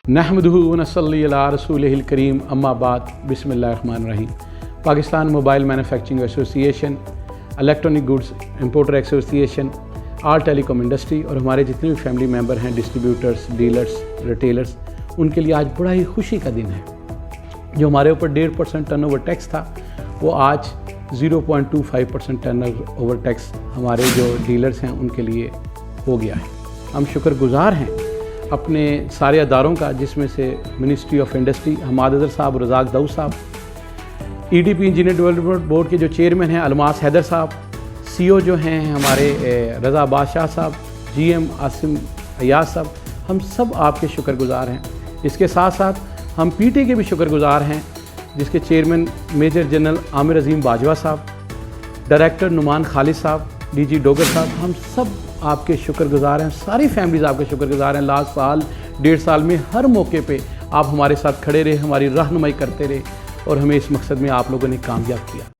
नहमदुहु व नसल्ली अला रसूलिहिल करीम अम्मा बाद बिस्मिल्लाहिर्रहमानिर्रहीम। Pakistan mobile manufacturing association, electronic goods importer association, all telecom industry और हमारे जितने भी फैमिली मेंबर हैं, डिस्ट्रीब्यूटर्स, डीलर्स, रिटेलर्स, उनके लिए आज बड़ा ही खुशी का दिन है। जो हमारे ऊपर 1.5% टर्नओवर टैक्स था, वो आज 0.25% टर्नओवर टैक्स हमारे जो डीलर्स हैं उनके लिए हो गया है। हम शुक्रगुज़ार हैं अपने सारे अदारों का, जिसमें से ministry of industry, Hammad Azhar साहब, रज़ाक दाऊद साहब, ईडीपी इंजीनियर डेवलपमेंट बोर्ड के जो चेयरमैन हैं अलमास हैदर साहब, सीईओ जो हैं हमारे रज़ा बादशाह साहब, जीएम आसिम अयाज साहब, हम सब आपके शुक्रगुज़ार हैं। इसके साथ साथ हम पीटी के भी शुक्रगुज़ार हैं, जिसके चेयरमैन मेजर जनरल आमिर अजीम बाजवा साहब, डायरेक्टर नुमान खालिद साहब, डीजी डोगर साहब, हम सब आपके शुक्रगुज़ार हैं। सारी फैमिलीज़ आपके शुक्रगुज़ार हैं। लास्ट साल 1.5 साल में हर मौके पे आप हमारे साथ खड़े रहे, हमारी रहनुमाई करते रहे और हमें इस मकसद में आप लोगों ने कामयाब किया।